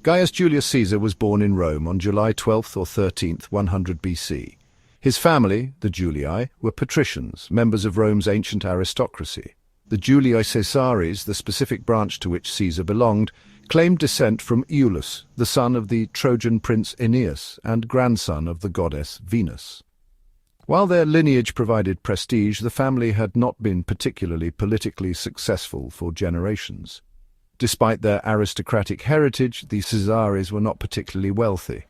Gaius Julius Caesar was born in Rome on July 12th or 13th, 100 BC. His family, the Julii, were patricians, members of Rome's ancient aristocracy. The Julii Caesaris, the specific branch to which Caesar belonged, claimed descent from Iulus, the son of the Trojan prince Aeneas and grandson of the goddess Venus. While their lineage provided prestige, the family had not been particularly politically successful for generations. Despite their aristocratic heritage, the Caesaris were not particularly wealthy.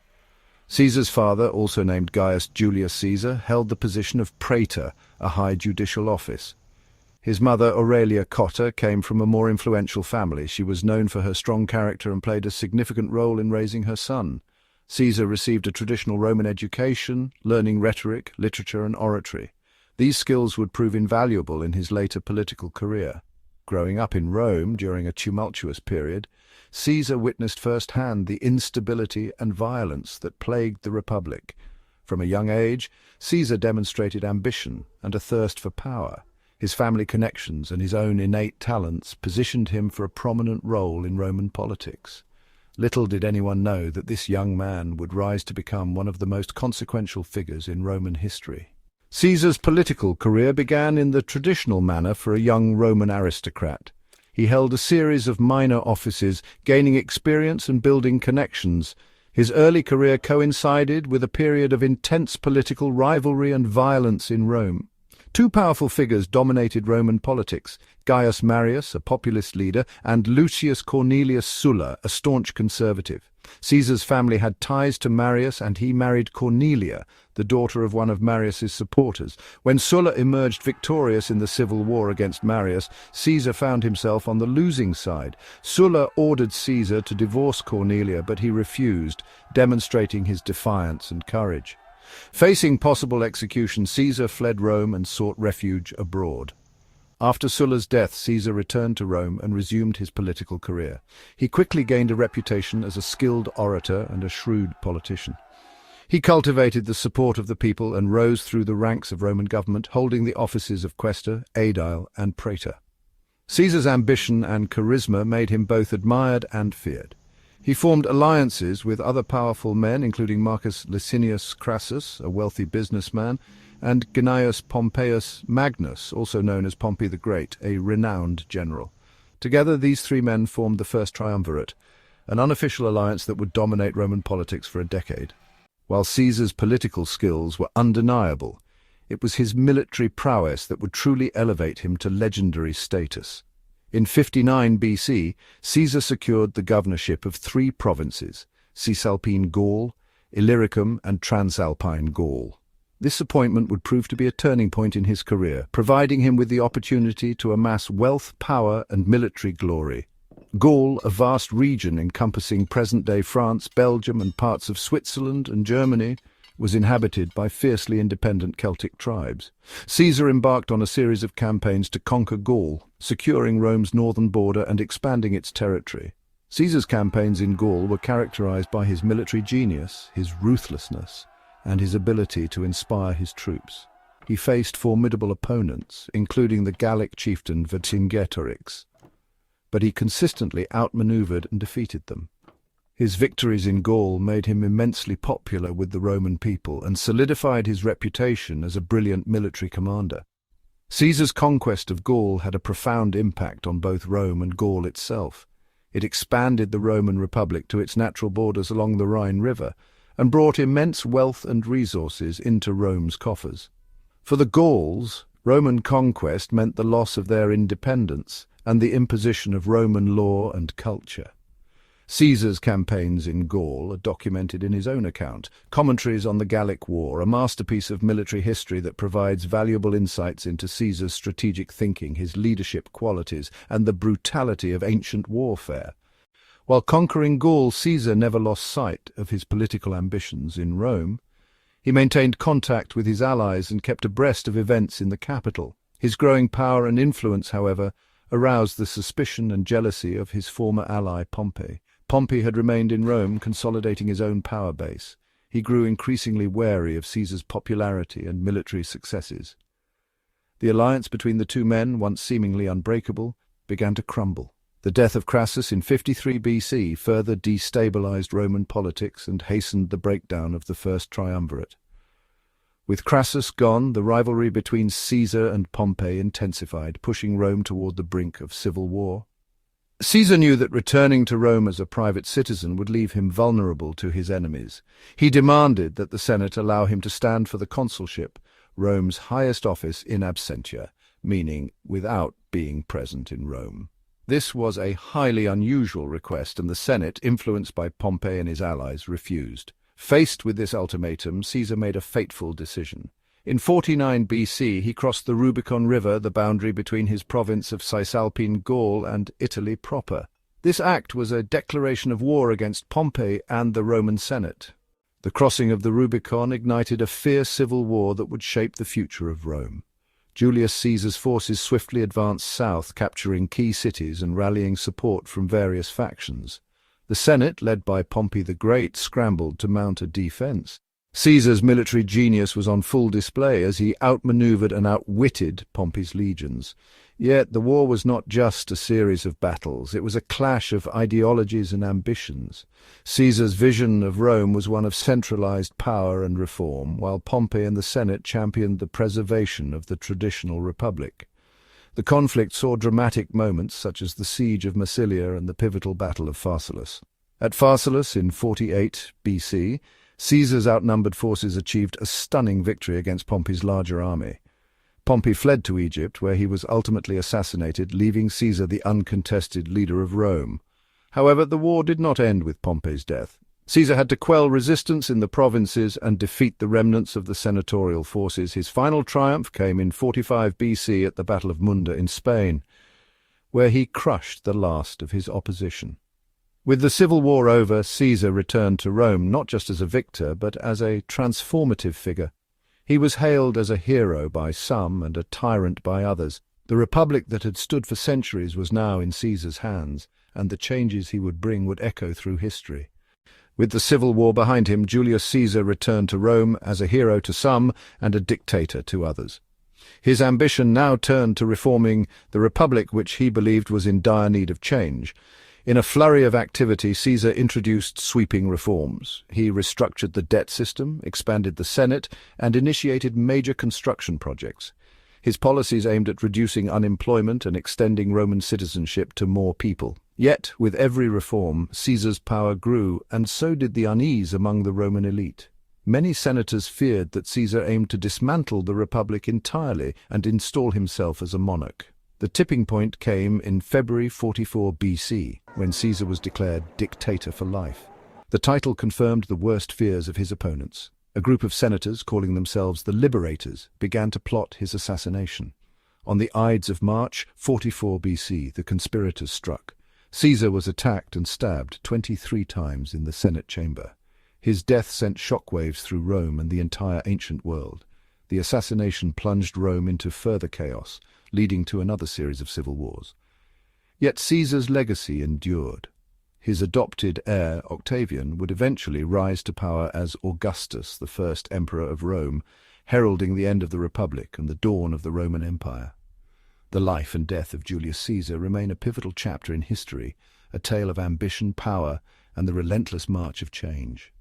Caesar's father, also named Gaius Julius Caesar, held the position of praetor, a high judicial office. His mother, Aurelia Cotta, came from a more influential family. She was known for her strong character and played a significant role in raising her son. Caesar received a traditional Roman education, learning rhetoric, literature, and oratory. These skills would prove invaluable in his later political career. Growing up in Rome during a tumultuous period, Caesar witnessed firsthand the instability and violence that plagued the Republic. From a young age, Caesar demonstrated ambition and a thirst for power. His family connections and his own innate talents positioned him for a prominent role in Roman politics. Little did anyone know that this young man would rise to become one of the most consequential figures in Roman history. Caesar's political career began in the traditional manner for a young Roman aristocrat. He held a series of minor offices, gaining experience and building connections. His early career coincided with a period of intense political rivalry and violence in Rome. Two powerful figures dominated Roman politics: Gaius Marius, a populist leader, and Lucius Cornelius Sulla, a staunch conservative. Caesar's family had ties to Marius, and he married Cornelia, the daughter of one of Marius's supporters. When Sulla emerged victorious in the civil war against Marius, Caesar found himself on the losing side. Sulla ordered Caesar to divorce Cornelia, but he refused, demonstrating his defiance and courage. Facing possible execution, Caesar fled Rome and sought refuge abroad. After Sulla's death, Caesar returned to Rome and resumed his political career. He quickly gained a reputation as a skilled orator and a shrewd politician. He cultivated the support of the people and rose through the ranks of Roman government, holding the offices of quaestor, aedile, and praetor. Caesar's ambition and charisma made him both admired and feared. He formed alliances with other powerful men, including Marcus Licinius Crassus, a wealthy businessman, and Gnaeus Pompeius Magnus, also known as Pompey the Great, a renowned general. Together, these three men formed the First Triumvirate, an unofficial alliance that would dominate Roman politics for a decade. While Caesar's political skills were undeniable, it was his military prowess that would truly elevate him to legendary status. In 59 BC, Caesar secured the governorship of three provinces: Cisalpine Gaul, Illyricum, and Transalpine Gaul. This appointment would prove to be a turning point in his career, providing him with the opportunity to amass wealth, power, and military glory. Gaul, a vast region encompassing present-day France, Belgium, and parts of Switzerland and Germany, was inhabited by fiercely independent Celtic tribes. Caesar embarked on a series of campaigns to conquer Gaul, securing Rome's northern border and expanding its territory. Caesar's campaigns in Gaul were characterized by his military genius, his ruthlessness, and his ability to inspire his troops. He faced formidable opponents, including the Gallic chieftain Vercingetorix, but he consistently outmaneuvered and defeated them. His victories in Gaul made him immensely popular with the Roman people and solidified his reputation as a brilliant military commander. Caesar's conquest of Gaul had a profound impact on both Rome and Gaul itself. It expanded the Roman Republic to its natural borders along the Rhine River and brought immense wealth and resources into Rome's coffers. For the Gauls, Roman conquest meant the loss of their independence and the imposition of Roman law and culture. Caesar's campaigns in Gaul are documented in his own account, Commentaries on the Gallic War, a masterpiece of military history that provides valuable insights into Caesar's strategic thinking, his leadership qualities, and the brutality of ancient warfare. While conquering Gaul, Caesar never lost sight of his political ambitions in Rome. He maintained contact with his allies and kept abreast of events in the capital. His growing power and influence, however, aroused the suspicion and jealousy of his former ally Pompey. Pompey had remained in Rome, consolidating his own power base. He grew increasingly wary of Caesar's popularity and military successes. The alliance between the two men, once seemingly unbreakable, began to crumble. The death of Crassus in 53 BC further destabilized Roman politics and hastened the breakdown of the first triumvirate. With Crassus gone, the rivalry between Caesar and Pompey intensified, pushing Rome toward the brink of civil war. Caesar knew that returning to Rome as a private citizen would leave him vulnerable to his enemies. He demanded that the Senate allow him to stand for the consulship, Rome's highest office in absentia, meaning without being present in Rome. This was a highly unusual request, and the Senate, influenced by Pompey and his allies, refused. Faced with this ultimatum, Caesar made a fateful decision. In 49 BC, he crossed the Rubicon River, the boundary between his province of Cisalpine Gaul and Italy proper. This act was a declaration of war against Pompey and the Roman Senate. The crossing of the Rubicon ignited a fierce civil war that would shape the future of Rome. Julius Caesar's forces swiftly advanced south, capturing key cities and rallying support from various factions. The Senate, led by Pompey the Great, scrambled to mount a defense. Caesar's military genius was on full display as he outmaneuvered and outwitted Pompey's legions. Yet the war was not just a series of battles, it was a clash of ideologies and ambitions. Caesar's vision of Rome was one of centralized power and reform, while Pompey and the Senate championed the preservation of the traditional republic. The conflict saw dramatic moments such as the siege of Massilia and the pivotal Battle of Pharsalus. At Pharsalus in 48 BC, Caesar's outnumbered forces achieved a stunning victory against Pompey's larger army. Pompey fled to Egypt, where he was ultimately assassinated, leaving Caesar the uncontested leader of Rome. However, the war did not end with Pompey's death. Caesar had to quell resistance in the provinces and defeat the remnants of the senatorial forces. His final triumph came in 45 BC at the Battle of Munda in Spain, where he crushed the last of his opposition. With the civil war over, Caesar returned to Rome not just as a victor, but as a transformative figure. He was hailed as a hero by some and a tyrant by others. The republic that had stood for centuries was now in Caesar's hands, and the changes he would bring would echo through history. With the civil war behind him, Julius Caesar returned to Rome as a hero to some and a dictator to others. His ambition now turned to reforming the republic, which he believed was in dire need of change. In a flurry of activity, Caesar introduced sweeping reforms. He restructured the debt system, expanded the Senate, and initiated major construction projects. His policies aimed at reducing unemployment and extending Roman citizenship to more people. Yet, with every reform, Caesar's power grew, and so did the unease among the Roman elite. Many senators feared that Caesar aimed to dismantle the republic entirely and install himself as a monarch. The tipping point came in February 44 BC, when Caesar was declared dictator for life. The title confirmed the worst fears of his opponents. A group of senators, calling themselves the Liberators, began to plot his assassination. On the Ides of March 44 BC, the conspirators struck. Caesar was attacked and stabbed 23 times in the Senate chamber. His death sent shockwaves through Rome and the entire ancient world. The assassination plunged Rome into further chaos, leading to another series of civil wars. Yet Caesar's legacy endured. His adopted heir, Octavian, would eventually rise to power as Augustus, the first emperor of Rome, heralding the end of the Republic and the dawn of the Roman Empire. The life and death of Julius Caesar remain a pivotal chapter in history, a tale of ambition, power, and the relentless march of change.